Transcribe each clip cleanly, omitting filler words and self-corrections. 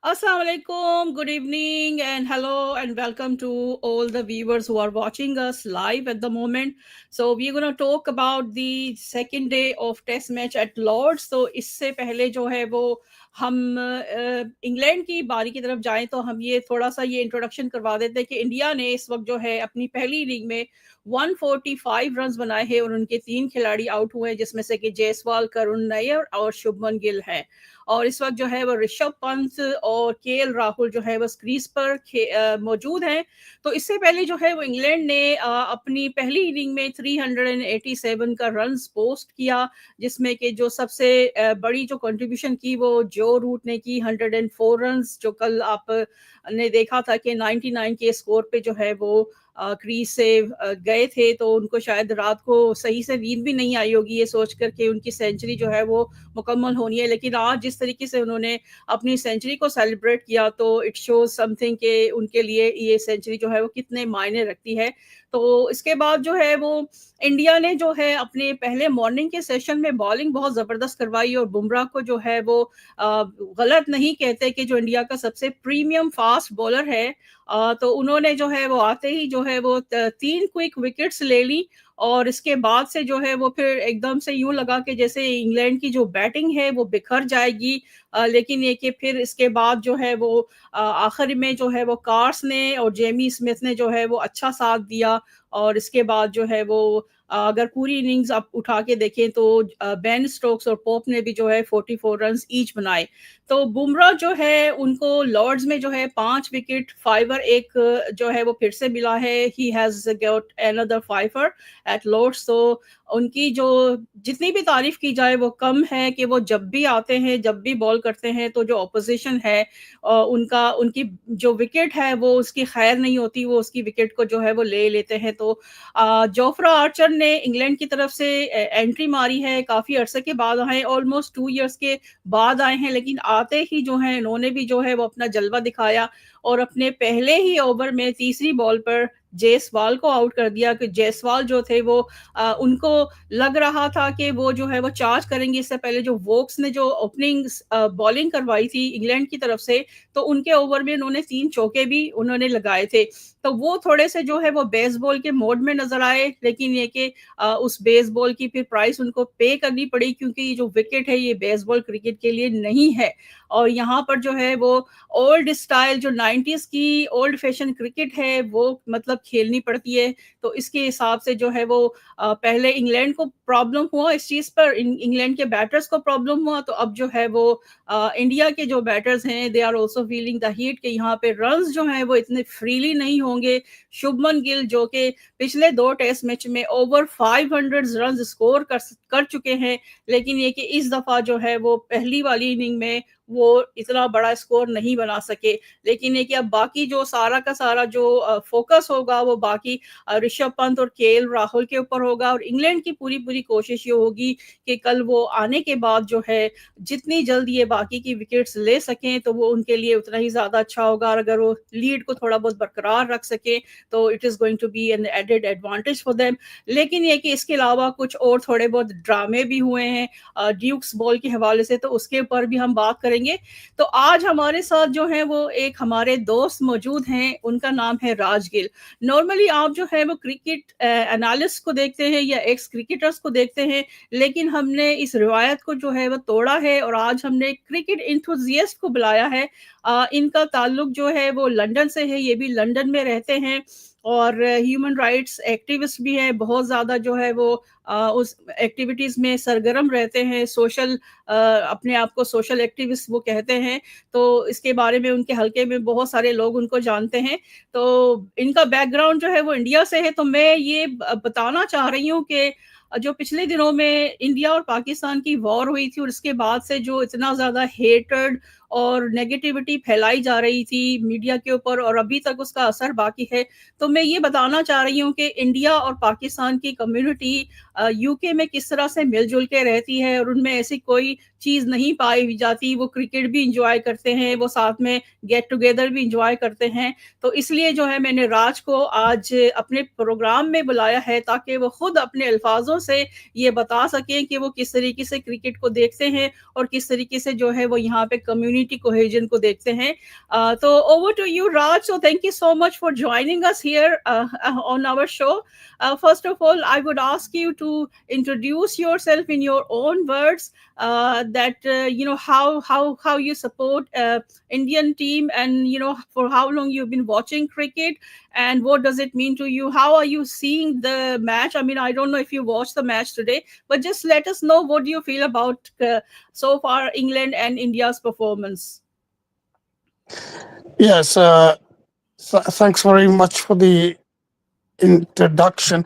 Assalamualaikum, good evening, and hello, and welcome to all the viewers who are watching us live at the moment. So, we're going to talk about the second day of Test match at Lords. तो इससे पहले जो है वो हम England की बारी की तरफ जाएं तो हम ये थोड़ा सा ये इंट्रोडक्शन करवा देते हैं कि इंडिया ने इस वक्त जो है अपनी पहली इनिंग में 145 रन्स बनाए हैं और उनके 3 खिलाड़ी आउट हुए हैं, जिसमें से कि जायसवाल, करुण नायर और शुभमन गिल हैं। और इस वक्त जो है वो ऋषभ पंत और केएल राहुल जो है वो क्रीज पर मौजूद हैं। तो इससे पहले जो है वो इंग्लैंड ने अपनी पहली इनिंग में 387 का रन्स पोस्ट किया, जिसमें कि जो सबसे बड़ी जो कंट्रीब्यूशन की वो जो रूट ने की 104 रन्स, जो कल आप ने देखा था कि 99 के स्कोर पे जो है वो क्रीज से गए थे। तो उनको शायद रात को सही से नींद भी नहीं आई होगी ये सोच कर के उनकी सेंचुरी जो है वो मुकम्मल होनी है। लेकिन आज जिस तरीके से उन्होंने अपनी सेंचुरी को सेलिब्रेट किया तो इट शोज समथिंग कि उनके लिए ये सेंचुरी जो है वो कितने मायने रखती है। तो इसके बाद जो है वो इंडिया ने जो है अपने पहले मॉर्निंग के सेशन में बॉलिंग बहुत ज़बरदस्त करवाई और बुमराह को जो है वो गलत नहीं कहते कि जो इंडिया का सबसे प्रीमियम फास्ट बॉलर है। तो उन्होंने जो है वो आते ही जो है वो 3 क्विक विकेट्स ले ली और इसके बाद से जो है वो फिर एकदम से यूँ लगा कि जैसे इंग्लैंड की जो बैटिंग है वो बिखर जाएगी। लेकिन ये कि फिर इसके बाद जो है वो आखिर में जो है वो कार्स ने और जेमी स्मिथ ने जो है वो अच्छा साथ दिया। और इसके बाद जो है वो अगर पूरी इनिंग्स आप उठा के देखें तो बेन स्टोक्स और पोप ने भी जो है 44 रन्स ईच बनाए। तो बुमराह जो है उनको लॉर्ड्स में जो है 5 विकेट, फाइवर एक जो है वो फिर से मिला है। He has got another fiver at Lord's. तो उनकी जो जितनी भी तारीफ की जाए वो कम है कि वो जब भी आते हैं, जब भी बॉल करते हैं तो जो ऑपोजिशन है उनकी जो विकेट है वो उसकी खैर नहीं होती, वो उसकी विकेट को जो है वो ले लेते हैं। तो जोफ्रा आर्चर ने इंग्लैंड की तरफ से एंट्री मारी है, काफ़ी अरसे के बाद आए, ऑलमोस्ट 2 इयर्स के बाद आए हैं, लेकिन आते ही जो है इन्होंने भी जो है वो अपना जलवा दिखाया और अपने पहले ही ओवर में तीसरी बॉल पर जायसवाल को आउट कर दिया। कि जायसवाल जो थे वो उनको लग रहा था कि वो जो है वो चार्ज करेंगे। इससे पहले जो वोक्स ने जो ओपनिंग बॉलिंग करवाई थी इंग्लैंड की तरफ से, तो उनके ओवर में उन्होंने 3 चौके भी उन्होंने लगाए थे। तो वो थोड़े से जो है वो बेसबॉल के मोड में नजर आए, लेकिन ये कि उस बेसबॉल की फिर प्राइस उनको पे करनी पड़ी, क्योंकि ये जो विकेट है ये बेसबॉल क्रिकेट के लिए नहीं है। और यहाँ पर जो है वो ओल्ड स्टाइल जो 90s की ओल्ड फैशन क्रिकेट है वो मतलब खेलनी पड़ती है। तो इसके हिसाब से जो है वो पहले इंग्लैंड को प्रॉब्लम हुआ इस चीज़ पर, इंग्लैंड के बैटर्स को प्रॉब्लम हुआ। तो अब जो है वो इंडिया के जो बैटर्स हैं they are also feeling the heat कि यहाँ पे रन्स जो हैं वो इतने फ्रीली नहीं होंगे। शुभमन गिल जो कि पिछले 2 टेस्ट मैच में ओवर 500 रन्स स्कोर कर चुके हैं, लेकिन ये कि इस दफ़ा जो है वो पहली वाली इनिंग में वो इतना बड़ा स्कोर नहीं बना सके। लेकिन ये कि अब बाकी जो सारा का सारा जो फोकस होगा वो बाकी ऋषभ पंत और केएल राहुल के ऊपर होगा। और इंग्लैंड की पूरी पूरी कोशिश ये होगी कि कल वो आने के बाद जो है जितनी जल्दी ये बाकी की विकेट्स ले सकें तो वो उनके लिए उतना ही ज़्यादा अच्छा होगा। और अगर वो लीड को थोड़ा बहुत बरकरार रख सके तो it is going to be an added advantage for them. लेकिन ये कि इसके अलावा कुछ और थोड़े बहुत ड्रामे भी हुए हैं ड्यूक्स बॉल के हवाले से, तो उसके ऊपर भी हम बात करेंगे। तो आज हमारे साथ जो है वो एक हमारे दोस्त मौजूद हैं, उनका नाम है राजगिल। नॉर्मली आप जो है वो क्रिकेट एनालिस्ट को देखते हैं या एक्स क्रिकेटर्स को देखते हैं, लेकिन हमने इस रिवायत को जो है वो तोड़ा है और आज हमने क्रिकेट इंथुजियस्ट को बुलाया है। इनका ताल्लुक जो है वो लंदन से है, ये भी लंदन में रहते हैं और ह्यूमन राइट्स एक्टिविस्ट भी है। बहुत ज़्यादा जो है वो उस एक्टिविटीज़ में सरगर्म रहते हैं, सोशल अपने आप को सोशल एक्टिविस्ट वो कहते हैं। तो इसके बारे में उनके हलके में बहुत सारे लोग उनको जानते हैं। तो इनका बैकग्राउंड जो है वो इंडिया से है। तो मैं ये बताना चाह रही हूँ कि जो पिछले दिनों में इंडिया और पाकिस्तान की वॉर हुई थी और उसके बाद से जो इतना ज़्यादा हेटेड और नेगेटिविटी फैलाई जा रही थी मीडिया के ऊपर और अभी तक उसका असर बाकी है। तो मैं ये बताना चाह रही हूँ कि इंडिया और पाकिस्तान की कम्युनिटी यूके में किस तरह से मिलजुल के रहती है और उनमें ऐसी कोई चीज़ नहीं पाई जाती। वो क्रिकेट भी इंजॉय करते हैं, वो साथ में गेट टुगेदर भी इंजॉय करते हैं। तो इसलिए जो है मैंने राज को आज अपने प्रोग्राम में बुलाया है ताकि वो खुद अपने अल्फाजों से ये बता सकें कि वो किस तरीके से क्रिकेट को देखते हैं और किस तरीके से जो है वो यहाँ पे कम्युनिटी कम्युनिटी कोहेजन को देखते हैं. तो over to you Raj. So thank you so much for joining us here on our show. First of all, I would ask you to introduce yourself in your own words, that how you support Indian team, and for how long you've been watching cricket, and what does it mean to you? How are you seeing the match? I mean, I don't know if you watched the match today, but just let us know what do you feel about so far England and India's performance. Yes, thanks very much for the introduction.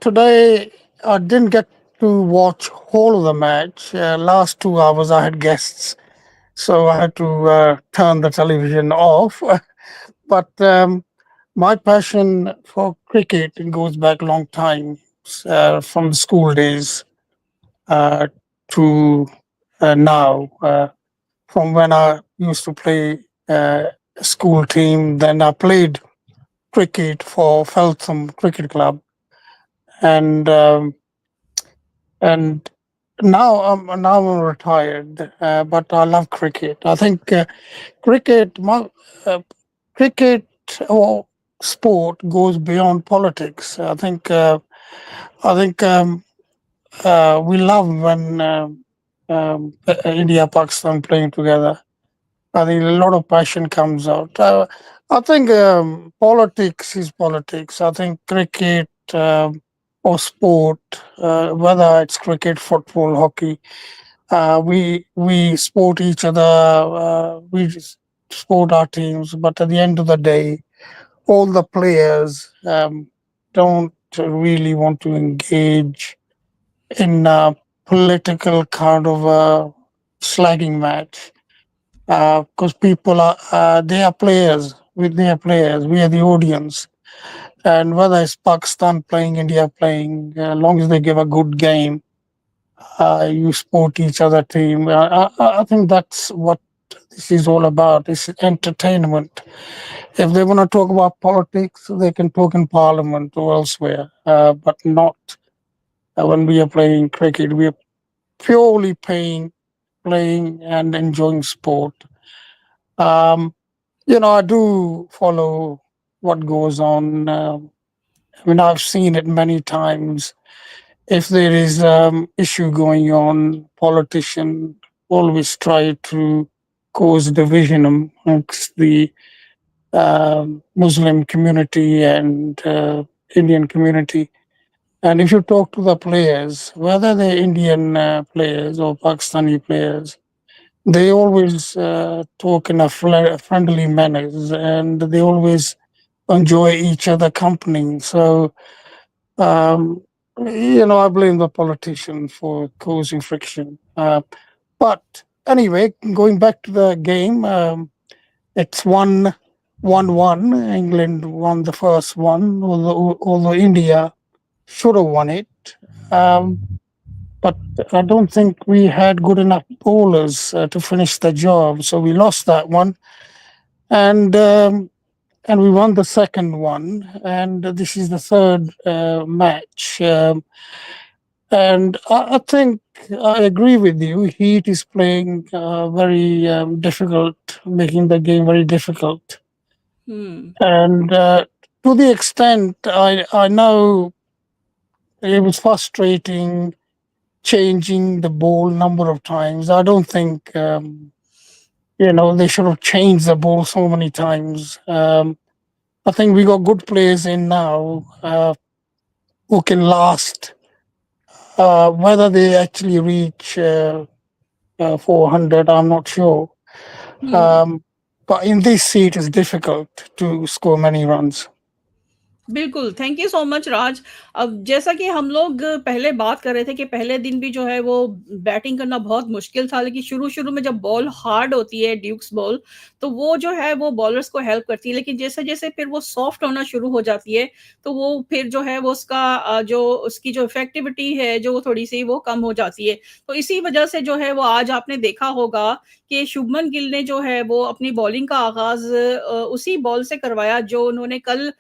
Today, I didn't get to watch whole of the match. Last 2 hours, I had guests, so I had to turn the television off. But my passion for cricket goes back a long time, from the school days uh, to now. From when I used to play school team, then I played cricket for Feltham Cricket Club, and and now I'm retired, but I love cricket. I think cricket, uh, cricket or sport goes beyond politics. I think we love when India Pakistan playing together. I think a lot of passion comes out. I think politics is politics. I think cricket or sport, whether it's cricket, football, hockey, we support each other. We just support our teams, but at the end of the day, all the players don't really want to engage in a political kind of a slagging match, because people are they are players. They are players. We are the audience, and whether it's Pakistan playing, India playing, as long as they give a good game, you support each other team. I think that's what this is all about. It's entertainment. If they want to talk about politics, they can talk in Parliament or elsewhere, but not when we are playing cricket. We are purely playing and enjoying sport. Um, I do follow what goes on. I mean, I've seen it many times. If there is issue going on, politician always try to cause division amongst the Muslim community and Indian community. And if you talk to the players, whether they're Indian players or Pakistani players, they always talk in a friendly manners, and they always enjoy each other company. So, um, I blame the politician for causing friction. But anyway, going back to the game, it's 1-1. England won the first one, although India should have won it. Um, but I don't think we had good enough bowlers to finish the job, so we lost that one, and and we won the second one, and this is the third match, and I think I agree with you. Heat is playing very difficult, making the game very difficult, Hmm. and to the extent I know it was frustrating changing the ball number of times. I don't think they should have changed the ball so many times. I think we got good players in now who can last. Whether they actually reach 400, I'm not sure. Hmm. Um, but in this seat, it's difficult to score many runs. बिल्कुल, thank you so much राज। अब जैसा कि हम लोग पहले बात कर रहे थे कि पहले दिन भी जो है वो बैटिंग करना बहुत मुश्किल था, लेकिन शुरू-शुरू में जब बॉल हार्ड होती है ड्यूक्स बॉल, तो वो जो है वो बॉलर्स को हेल्प करती है, लेकिन जैसे-जैसे फिर वो सॉफ्ट होना शुरू हो जाती है, तो वो फिर जो है वो उसका जो उसकी जो इफेक्टिविटी है, जो वो थोड़ी-सी वो कम हो जाती है। तो इसी वजह से जो है वो आज आपने देखा होगा कि शुभमन गिल ने जो है वो अपनी बॉलिंग का आगाज़ उसी बॉल से करवाया जो उन्होंने कल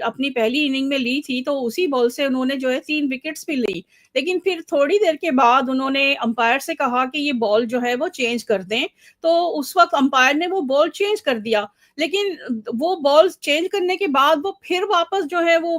अपनी पहली इनिंग में ली थी, तो उसी बॉल से उन्होंने जो है 3 विकेट्स भी ली। लेकिन फिर थोड़ी देर के बाद उन्होंने अंपायर से कहा कि ये बॉल जो है वो चेंज कर दें, तो उस वक़्त अंपायर ने वो बॉल चेंज कर दिया। लेकिन वो बॉल चेंज करने के बाद वो फिर वापस जो है वो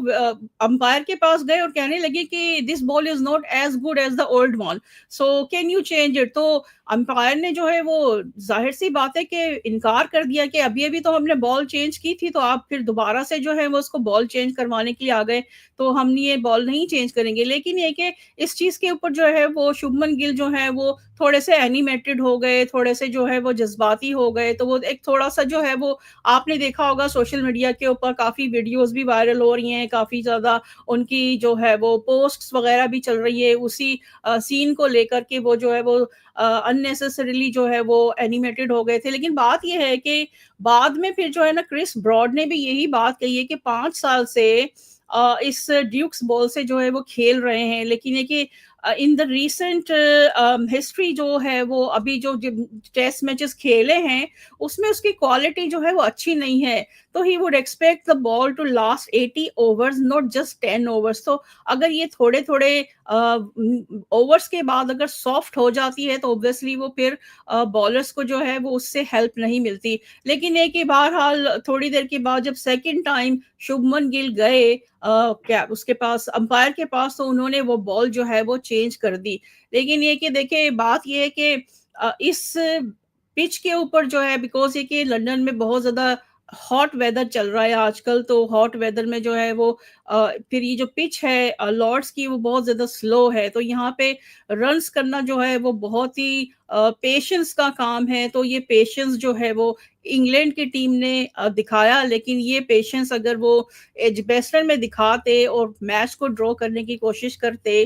अंपायर के पास गए और कहने लगे कि this ball is not as good as the old one, so can you change it? तो अंपायर ने जो है वो ज़ाहिर-सी बात है कि इनकार कर दिया कि अभी-अभी तो हमने बॉल चेंज की थी, तो आप फिर दोबारा से जो है वो उसको बॉल चेंज करवाने के लिए आ गए, तो हम ये बॉल नहीं चेंज करेंगे। लेकिन ये कि इस चीज़ के ऊपर जो है वो शुभमन गिल जो है वो थोड़े से एनिमेटेड हो गए, थोड़े से जो है वो जज़्बाती हो गए, तो वो एक थोड़ा-सा जो है वो आपने देखा होगा सोशल मीडिया के ऊपर काफ़ी वीडियोज़ भी वायरल हो रही हैं, काफ़ी ज़्यादा उनकी जो है वो पोस्ट्स वग़ैरह भी चल रही है उसी सीन को लेकर के वो जो है वो अननेसेसरीली जो है वो एनिमेटेड हो गए थे। लेकिन बात ये है कि बाद में फिर जो है ना क्रिस ब्रॉड ने भी यही बात कही है कि 5 साल से इस ड्यूक्स बॉल से जो है वो खेल रहे हैं। लेकिन ये कि इन द रीसेंट हिस्ट्री जो है वो अभी जो टेस्ट मैचेस खेले हैं, उसमें उसकी क्वालिटी जो है वो अच्छी नहीं है। तो he would expect the ball to last 80 overs, not just 10 overs. तो अगर ये थोड़े-थोड़े ओवर्स के बाद अगर सॉफ्ट हो जाती है तो ऑब्वियसली वो फिर बॉलर्स को जो है वो उससे हेल्प नहीं मिलती। लेकिन ये कि बहरहाल थोड़ी देर के बाद जब सेकंड टाइम शुभमन गिल गए क्या उसके पास अंपायर के पास, तो उन्होंने वो बॉल जो है वो चेंज कर दी। लेकिन ये कि देखिए बात ये है कि इस पिच के ऊपर जो है बिकॉज़ ये कि लंदन में बहुत ज़्यादा हॉट वेदर चल रहा है आजकल, तो हॉट वेदर में जो है वो फिर ये जो पिच है लॉर्ड्स की वो बहुत ज़्यादा स्लो है, तो यहाँ पे रन्स करना जो है वो बहुत ही पेशेंस का काम है। तो ये पेशेंस जो है वो इंग्लैंड की टीम ने दिखाया, लेकिन ये पेशेंस अगर वो एजबेस्टन में दिखाते और मैच को ड्रॉ करने की कोशिश करते,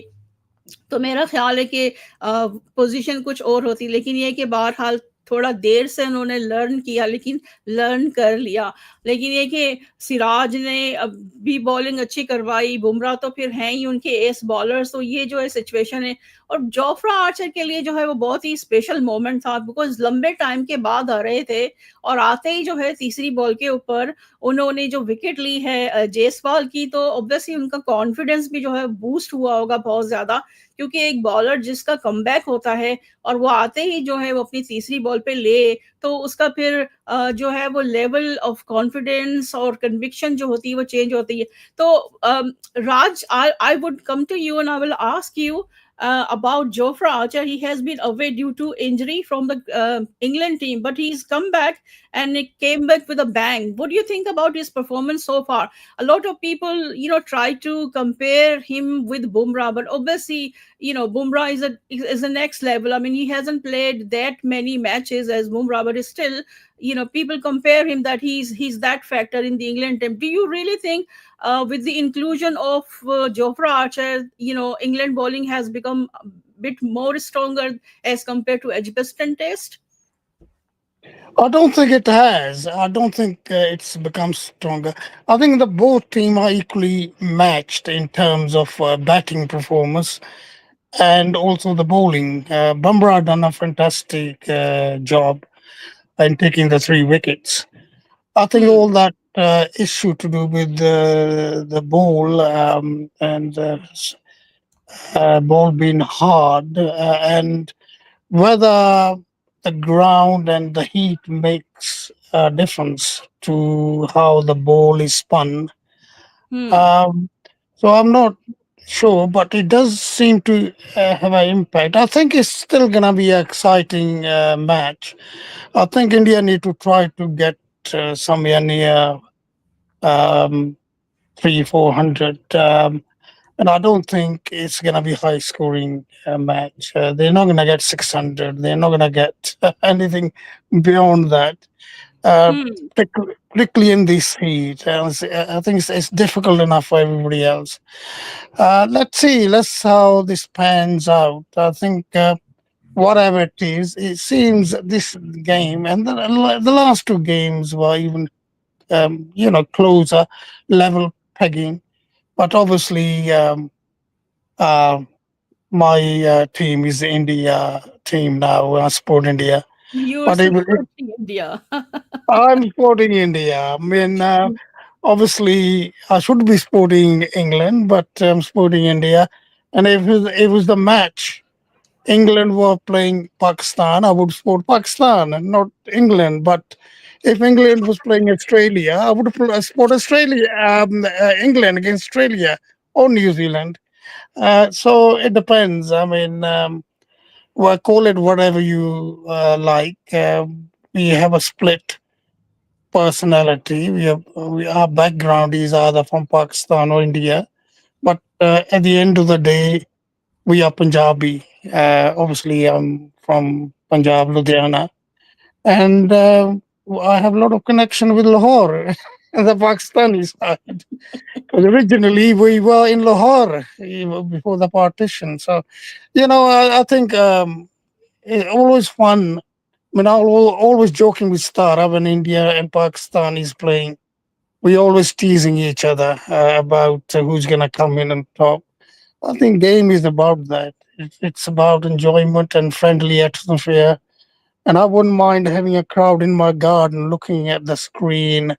तो मेरा ख़्याल है कि पोज़ीशन कुछ और होती, लेकिन ये है कि बहरहाल थोड़ा देर से उन्होंने लर्न किया, लेकिन लर्न कर लिया। लेकिन ये कि सिराज ने भी बॉलिंग अच्छी करवाई, बुमराह तो फिर हैं ही उनके एस बॉलर्स, तो ये जो है सिचुएशन है। और जोफ्रा आर्चर के लिए जो है वो बहुत ही स्पेशल मोमेंट था बिकॉज़ लंबे टाइम के बाद आ रहे थे और आते ही जो है तीसरी बॉल के ऊपर उन्होंने जो विकेट ली है जायसवाल की, तो ऑब्वियसली उनका कॉन्फिडेंस भी जो है बूस्ट हुआ होगा बहुत ज़्यादा, क्योंकि एक बॉलर जिसका कमबैक होता है और वो आते ही जो है वो अपनी तीसरी बॉल पे ले, तो उसका फिर जो है वो लेवल ऑफ कॉन्फिडेंस और कन्विक्शन जो होती है वो चेंज होती है। तो Raj, I would come to you and I will ask you about Jofra Archer. He has been away due to injury from the England team, but he's come back and he came back with a bang. What do you think about his performance so far? A lot of people, try to compare him with Bumrah, but obviously, Bumrah is a next level. I mean, he hasn't played that many matches as Bumrah, but it's still, people compare him that he's that factor in the England team. Do you really think with the inclusion of Jofra Archer, England bowling has become a bit more stronger as compared to Edgbaston Test? I don't think it has. I don't think it's become stronger. I think the both team are equally matched in terms of batting performance and also the bowling. Bumrah done a fantastic job in taking the 3 wickets. I think Hmm. all that issue to do with the ball and the ball being hard and whether the ground and the heat makes a difference to how the ball is spun. Hmm. Um, so I'm not sure, but it does seem to have an impact. I think it's still going to be an exciting match. I think India need to try to get somewhere near um, 300-400. And I don't think it's going to be high scoring match. They're not going to get 600. They're not going to get anything beyond that. Uh, Hmm. Particularly in this heat, I think it's difficult enough for everybody else. Let's see. Let's see how this pans out. I think whatever it is, it seems this game and the last 2 games were even closer, level pegging. But obviously, uh, my team is the India team now. I support India, You're but supporting India. I'm supporting India. I mean, obviously, I should be supporting England, but I'm supporting India. And if it was the match, England were playing Pakistan, I would support Pakistan and not England. But if England was playing Australia, I would support Australia, England against Australia or New Zealand. So it depends. I mean, well, call it whatever you like. We have a split personality. Our background is either from Pakistan or India. But at the end of the day, we are Punjabi. Obviously, I'm from Punjab, Ludhiana, and I have a lot of connection with Lahore, the Pakistani side. Because originally we were in Lahore before the partition. So, I think it's always fun. I mean, always joking with Stara when India and Pakistan is playing. We always teasing each other about who's going to come in and top. I think game is about that. It's about enjoyment and friendly atmosphere. And I wouldn't mind having a crowd in my garden looking at the screen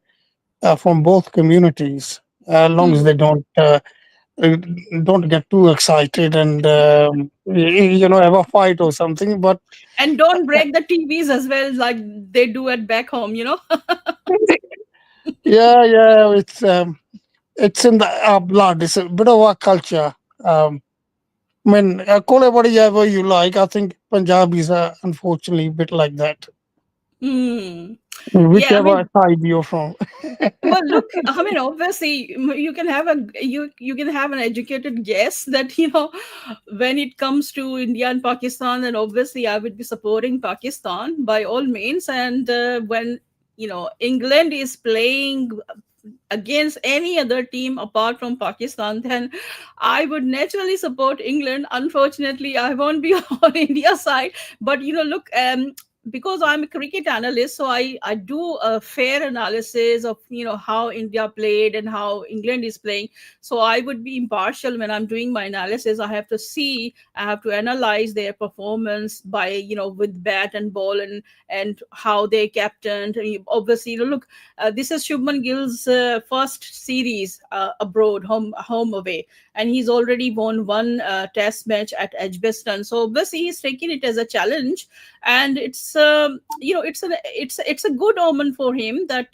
from both communities, as long as they Hmm. don't get too excited and have a fight or something. But And don't break the TVs as well, like they do at back home. yeah, yeah, it's in our blood. It's a bit of our culture. I mean, call it whatever you like. I think Punjabis are unfortunately a bit like that, Hmm. Yeah, I whichever mean, side you're from. well, look, I mean, obviously, you can have an educated guess that when it comes to India and Pakistan, then obviously I would be supporting Pakistan by all means. And when England is playing against any other team apart from Pakistan, then I would naturally support England. Unfortunately, I won't be on India side. But look, because I'm a cricket analyst, so I do a fair analysis of how India played and how England is playing. So I would be impartial when I'm doing my analysis. I have to analyze their performance by with bat and ball, and how they captained. And obviously, look, this is Shubman Gill's first series abroad, home away, and he's already won one test match at Edgbaston. So obviously, he's taking it as a challenge, and it's a good omen for him that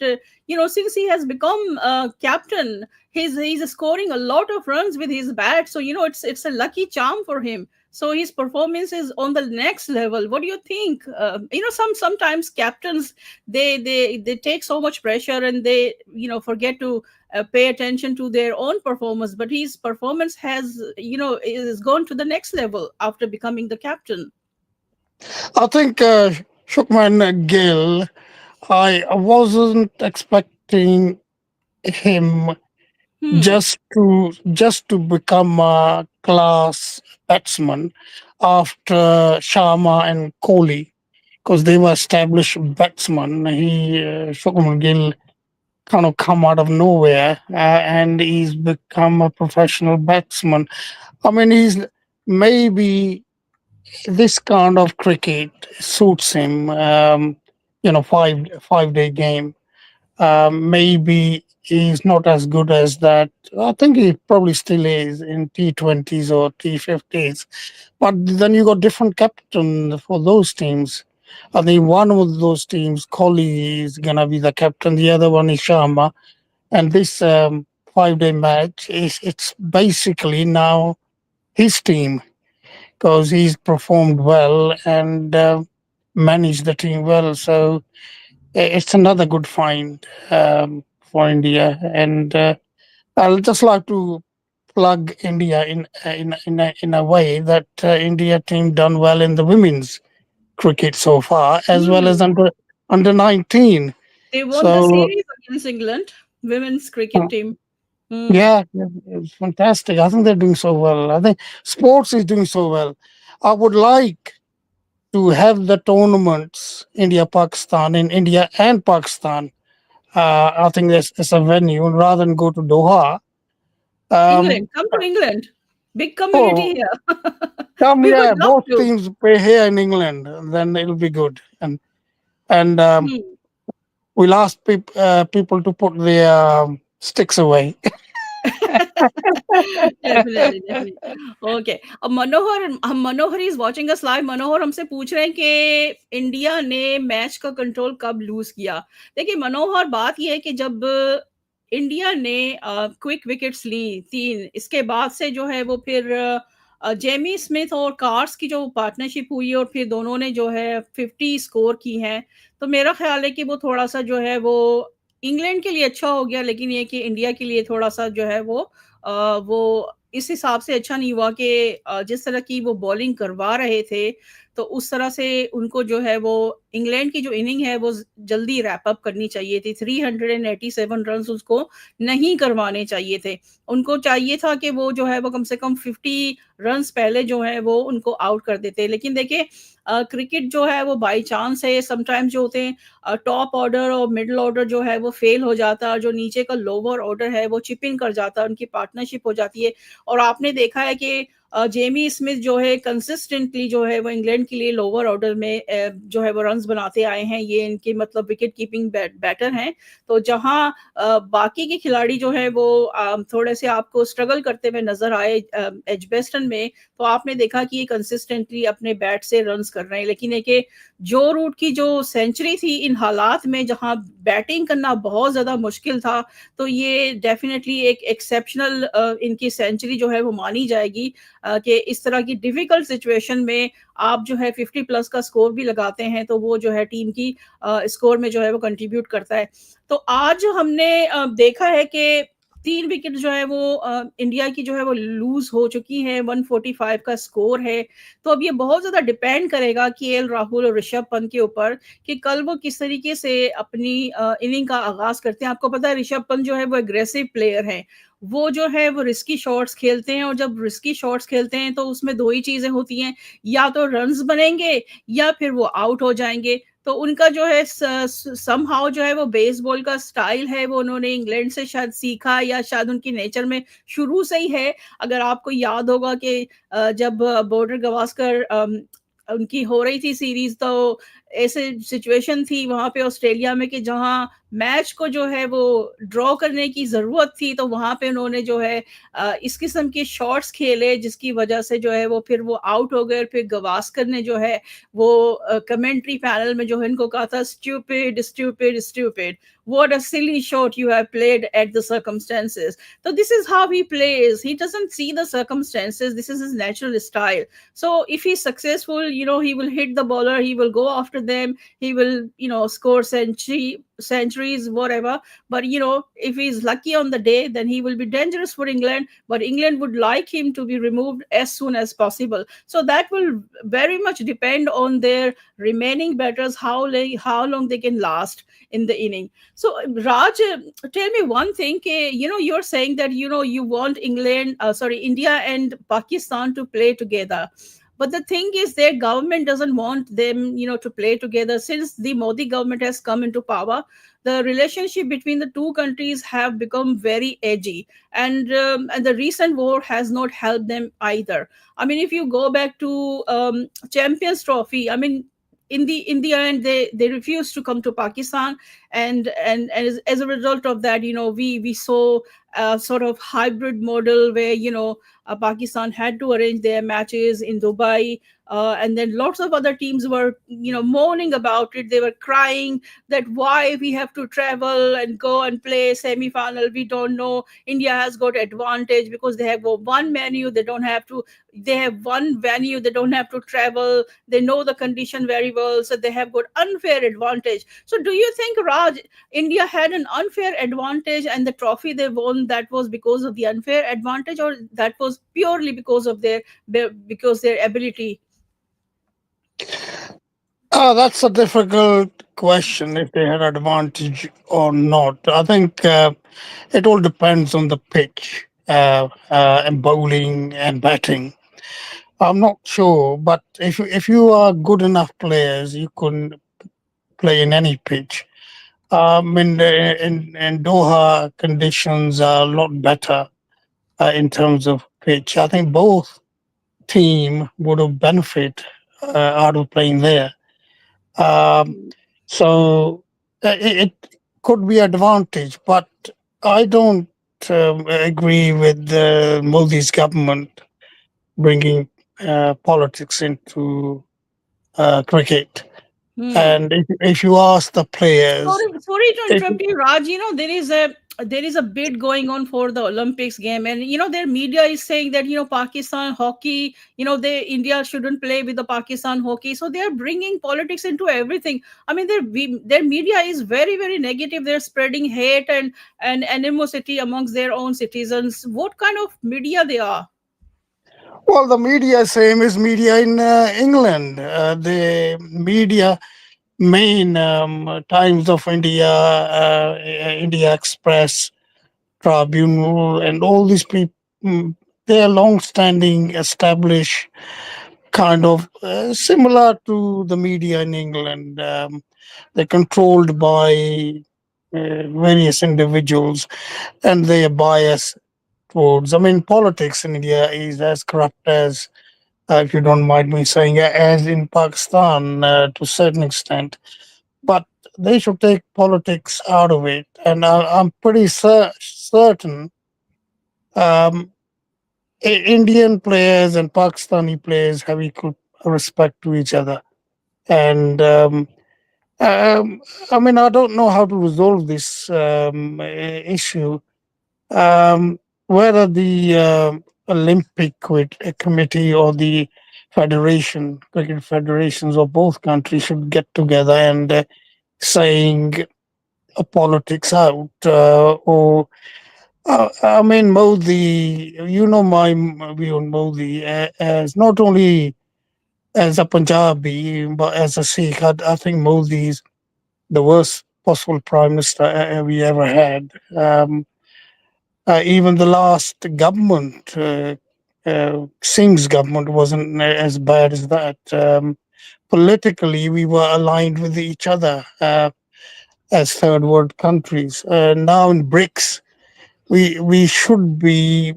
since he has become captain, he's scoring a lot of runs with his bat. So it's a lucky charm for him. So his performance is on the next level. What do you think? Sometimes captains, they take so much pressure, and they forget to pay attention to their own performance. But his performance is gone to the next level after becoming the captain. I think Shukman Gill, I wasn't expecting him Hmm. just to become a class batsman after Sharma and Kohli, because they were established batsmen. Shukman Gill kind of come out of nowhere, and he's become a professional batsman. I mean, he's maybe this kind of cricket suits him. 5 day game. Maybe he's not as good as that. I think he probably still is in T20s or T50s. But then you got different captain for those teams. I think one of those teams, Kohli, is gonna be the captain. The other one is Sharma. And this 5 day match it's basically now his team, because he's performed well and managed the team well. So it's another good find for India. And I'll just like to plug India in a way that India team done well in the women's cricket so far, as well as Hmm. under 19. They won the So series against England, women's cricket team. Hmm. yeah, yeah, it's fantastic. I think they're doing so well. I think sports is doing so well. I would like to have the tournaments India Pakistan in India and Pakistan. I think there's a venue, and rather than go to Doha. Um, England, come to England. Big community oh, here. come, We would yeah, love both to. teams play here in England, then it'll be good. And Hmm. we'll ask people to put their sticks away. Definitely, definitely. Okay, अब मनोहर, हम मनोहर is watching us live. मनोहर हमसे पूछ रहे हैं कि India ने match का control कब लूज़ किया? देखिए मनोहर, बात ये है कि जब इंडिया ने क्विक विकेट्स ली 3, इसके बाद से जो है वो फिर जेमी स्मिथ और कार्स की जो पार्टनरशिप हुई और फिर दोनों ने जो है 50 स्कोर की हैं। तो मेरा ख़्याल है कि वो थोड़ा-सा जो है वो इंग्लैंड के लिए अच्छा हो गया, लेकिन ये कि इंडिया के लिए थोड़ा-सा जो है वो इस हिसाब से अच्छा नहीं हुआ कि जिस तरह की वो बॉलिंग करवा रहे थे, तो उस तरह से उनको जो है वो इंग्लैंड की जो इनिंग है वो जल्दी रैप अप करनी चाहिए थी। 387 रन्स उसको नहीं करवाने चाहिए थे। उनको चाहिए था कि वो जो है वो कम से कम 50 रन्स पहले जो है वो उनको आउट कर देते। लेकिन देखिए क्रिकेट जो है वो बाय चांस है, समटाइम्स जो होते हैं टॉप ऑर्डर और मिडल ऑर्डर जो है वो फेल हो जाता है, और जो नीचे का लोअर ऑर्डर है वो चिप इन कर जाता है, उनकी पार्टनरशिप हो जाती है। और आपने देखा है कि जेमी स्मिथ जो है कंसिस्टेंटली जो है वो इंग्लैंड के लिए लोअर ऑर्डर में जो है वो रन्स बनाते आए हैं। ये इनके मतलब विकेट कीपिंग बैटर हैं। तो जहाँ बाकी के खिलाड़ी जो है वो थोड़े से आपको स्ट्रगल करते हुए नजर आए एजबेस्टन में, तो आपने देखा कि ये कंसिस्टेंटली अपने बैट से रन्स कर रहे हैं। लेकिन एक ये जो रूट की जो सेंचुरी थी इन हालात में जहां बैटिंग करना बहुत ज्यादा मुश्किल था, तो ये डेफिनेटली एक एक्सेप्शनल इनकी सेंचुरी जो है वो मानी जाएगी कि इस तरह की डिफिकल्ट सिचुएशन में आप जो है 50 प्लस का स्कोर भी लगाते हैं, तो वो जो है टीम की स्कोर में जो है वो कंट्रीब्यूट करता है। तो आज हमने देखा है कि 3 विकेट जो है वो इंडिया की जो है वो लूज़ हो चुकी है, 145 का स्कोर है। तो अब ये बहुत ज़्यादा डिपेंड करेगा केएल राहुल और ऋषभ पंत के ऊपर कि कल वो किस तरीके से अपनी इनिंग का आगाज़ करते हैं। आपको पता है ऋषभ पंत जो है वो एग्रेसिव प्लेयर हैं। वो जो है वो रिस्की शॉट्स खेलते हैं, और जब रिस्की शॉट्स खेलते हैं तो उसमें 2 ही चीज़ें होती हैं, या तो रन्स बनेंगे या फिर वो आउट हो जाएँगे। तो उनका जो है समहाउ जो है वो बेसबॉल का स्टाइल है वो उन्होंने इंग्लैंड से शायद सीखा, या शायद उनकी नेचर में शुरू से ही है। अगर आपको याद होगा कि जब बॉर्डर गवास्कर उनकी हो रही थी सीरीज, तो ऐसे सिचुएशन थी वहां पे ऑस्ट्रेलिया में कि जहां मैच को जो है वो ड्रॉ करने की जरूरत थी, तो वहां पे उन्होंने जो है इस किस्म के शॉट्स खेले जिसकी वजह से जो है वो फिर वो आउट हो गए। और फिर गवास्कर ने जो है वो कमेंट्री पैनल में जो है इनको कहा था, stupid stupid stupid, what a silly shot you have played at the circumstances. So this is how he plays. He doesn't see the circumstances. This is his natural style. So if he's successful, he will hit the bowler, he will go after them, he will, score centuries, whatever. But if he's lucky on the day, then he will be dangerous for England. But England would like him to be removed as soon as possible. So that will very much depend on their remaining batters, how long they can last in the inning. So Raj, tell me one thing. You're saying that you want India and Pakistan to play together. But the thing is, their government doesn't want them, to play together. Since the Modi government has come into power, the relationship between the two countries have become very edgy, and the recent war has not helped them either. I mean, if you go back to Champions Trophy, I mean, in the end, they refused to come to Pakistan, and as a result of that, we saw a sort of hybrid model where Pakistan had to arrange their matches in Dubai, and then lots of other teams were moaning about it. They were crying that why we have to travel and go and play semi-final. We don't know. India has got advantage because they have one menu. They don't have to. They have one venue. They don't have to travel. They know the condition very well, so they have got unfair advantage. So do you think, Raj, India had an unfair advantage, and the trophy they won, that was because of the unfair advantage, or that was purely because of their ability? That's a difficult question if they had advantage or not. I think it all depends on the pitch and bowling and batting. I'm not sure, but if you are good enough players, you can play in any pitch. In Doha, conditions are a lot better in terms of pitch. I think both team would have benefit out of playing there. Um, so it could be advantage, but I don't. agree with Modi's government bringing politics into cricket. Hmm. And if you ask the players, Sorry to it, interrupt you, Raj. There is a bid going on for the Olympics game, and their media is saying that Pakistan hockey, they India shouldn't play with the Pakistan hockey, so they are bringing politics into everything. I mean, their media is very very negative. They're spreading hate and animosity amongst their own citizens. What kind of media they are? well, the media same as media in England. The media main Times of India, India Express, Tribunal, and all these people, they are long-standing, established, kind of similar to the media in England. They're controlled by various individuals, and they are biased towards. I mean, politics in India is as corrupt as, if you don't mind me saying, as in Pakistan to a certain extent. But they should take politics out of it, and I'm pretty certain um, Indian players and Pakistani players have equal respect to each other. And um, I mean, I don't know how to resolve this issue. Um, Whether the Olympic Committee or the cricket federations of both countries should get together and saying politics out, or I mean, Modi, you know my view on Modi as not only as a Punjabi, but as a Sikh. I think Modi is the worst possible prime minister we ever had. Even the last government, Singh's government, wasn't as bad as that. Politically, we were aligned with each other as third world countries. Now in BRICS, we should be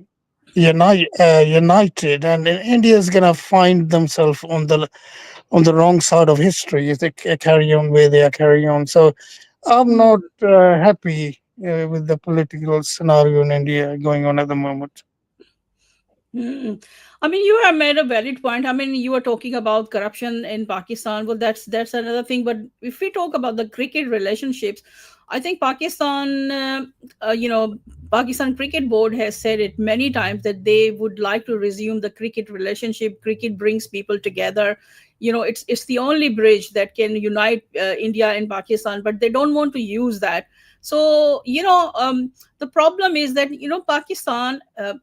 united, and India is going to find themselves on the wrong side of history if they carry on where they are carrying on. So I'm not happy with the political scenario in India going on at the moment. Hmm. I mean, you have made a valid point. I mean, you were talking about corruption in Pakistan. Well, that's another thing. But if we talk about the cricket relationships, I think Pakistan Cricket Board has said it many times that they would like to resume the cricket relationship. Cricket brings people together. It's the only bridge that can unite India and Pakistan, but they don't want to use that. So the problem is that Pakistan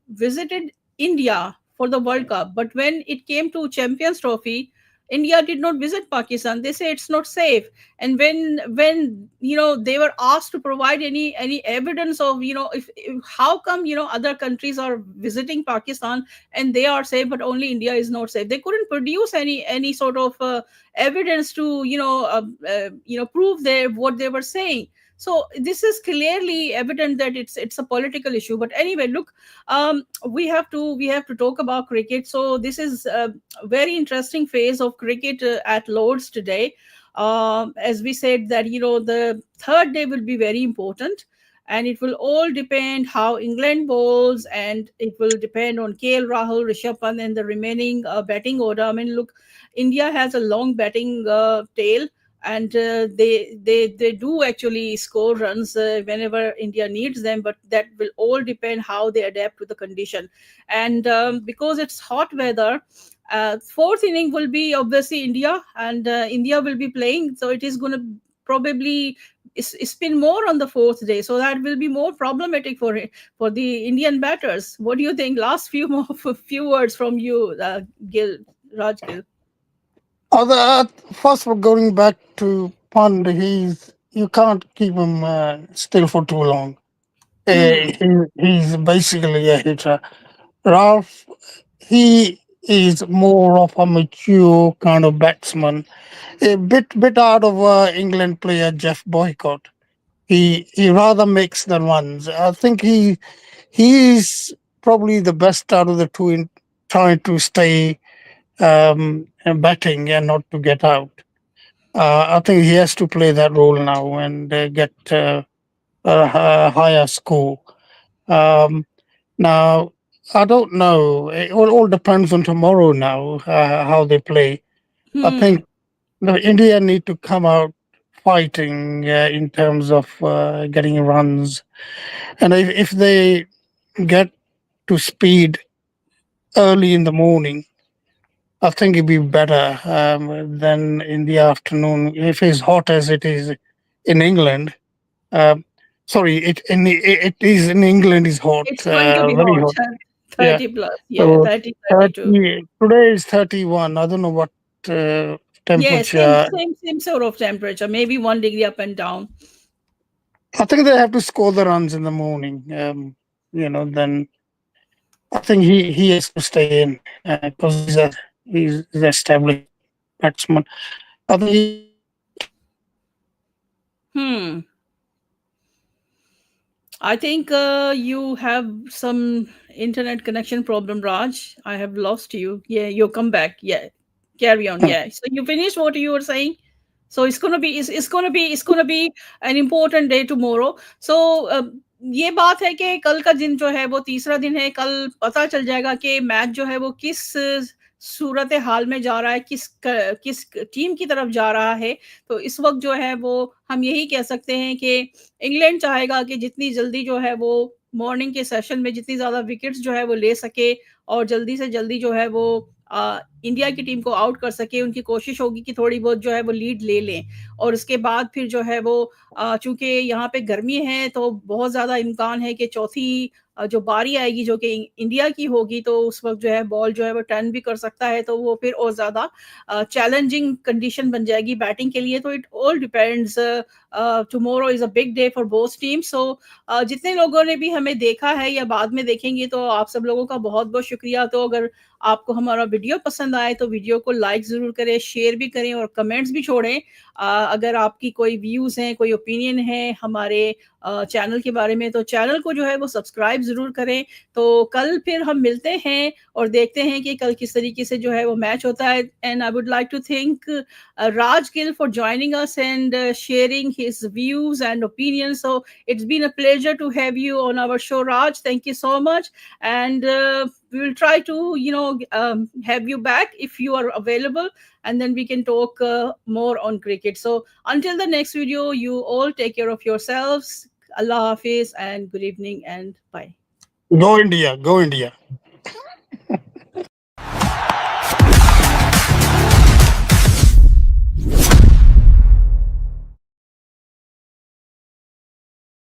visited India for the World Cup. But when it came to Champions Trophy, India did not visit Pakistan. They say it's not safe. And when they were asked to provide any evidence of if how come other countries are visiting Pakistan and they are safe, but only India is not safe. They couldn't produce any sort of evidence to prove what they were saying. So this is clearly evident that it's a political issue. But anyway, look, we have to talk about cricket. So this is a very interesting phase of cricket at Lords today. As we said that the third day will be very important, and it will all depend how England bowls, and it will depend on KL Rahul, Rishabh Pant, and the remaining batting order. I mean, look, India has a long batting tail, and they do actually score runs whenever India needs them, but that will all depend how they adapt to the condition. And because it's hot weather, fourth inning will be obviously India, and India will be playing, so it is going to probably spin more on the fourth day, so that will be more problematic for the Indian batters. What do you think? Last few more few words from you, Gil Raj Gil. First of all, going back to Pond, you can't keep him still for too long. Hmm. He's basically a hitter. Ralph, he is more of a mature kind of batsman, a bit out of England player Jeff Boycott. He rather makes than runs. I think he's probably the best out of the two in trying to stay batting and not to get out. I think he has to play that role now and get a higher score. Um, Now, I don't know. It all depends on tomorrow now, how they play. I Hmm. think India need to come out fighting in terms of getting runs. And if they get to speed early in the morning, I think it'd be better than in the afternoon. If it's hot as it is in England, um, sorry, it is in England is hot, It's going to be very hot. hot. Yeah. 30 plus. Yeah, So 30, 32. 30, today is 31. I don't know what Yeah, same, temperature. same sort of temperature. Maybe 1 degree up and down. I think they have to score the runs in the morning. Then I think he has to stay in because he's an established batsman. I think he has to stay in. Hmm. I think you have some internet connection problem, Raj. I have lost you. Yeah, you come back. Yeah, carry on. Yeah. So you finished what you were saying. So it's gonna be an important day tomorrow. So ये बात है कि कल का दिन जो है वो तीसरा दिन है. कल पता चल जाएगा कि मैच जो है वो किस सूरत हाल में जा रहा है, किस टीम की तरफ जा रहा है. तो इस वक्त जो है वो हम यही कह सकते हैं कि इंग्लैंड चाहेगा कि जितनी जल्दी जो है वो मॉर्निंग के सेशन में जितनी ज़्यादा विकेट्स जो है वो ले सके और जल्दी से जल्दी जो है वो इंडिया की टीम को आउट कर सके. उनकी कोशिश होगी कि थोड़ी बहुत जो है वो लीड ले लें और उसके बाद फिर जो है वो चूंकि यहाँ पे गर्मी है तो बहुत ज़्यादा इम्कान है कि चौथी जो बारी आएगी जो कि इंडिया की होगी तो उस वक्त जो है बॉल जो है वो टर्न भी कर सकता है तो वो फिर और ज़्यादा चैलेंजिंग कंडीशन बन जाएगी बैटिंग के लिए. तो it all depends. Tomorrow is a big day for both teams. So जितने लोगों ने भी हमें देखा है या बाद में देखेंगे तो आप सब लोगों का बहुत बहुत शुक्रिया. तो अगर आपको हमारा वीडियो पसंद आए तो वीडियो को लाइक ज़रूर करें, शेयर भी करें और कमेंट्स भी छोड़ें. अगर आपकी कोई व्यूज़ हैं, कोई ओपिनियन है हमारे चैनल के बारे में तो चैनल को जो है वो सब्सक्राइब ज़रूर करें. तो कल फिर हम मिलते हैं और देखते हैं कि कल किस तरीके से जो है वो मैच होता है. And I would like to thank Raj Gill for joining us and sharing his views and opinions. So it's been a pleasure to have you on our show, Raj. Thank you so much. And we will try to, have you back if you are available, and then we can talk more on cricket. So until the next video, you all take care of yourselves. Allah Hafiz and good evening and bye. Go India, go India.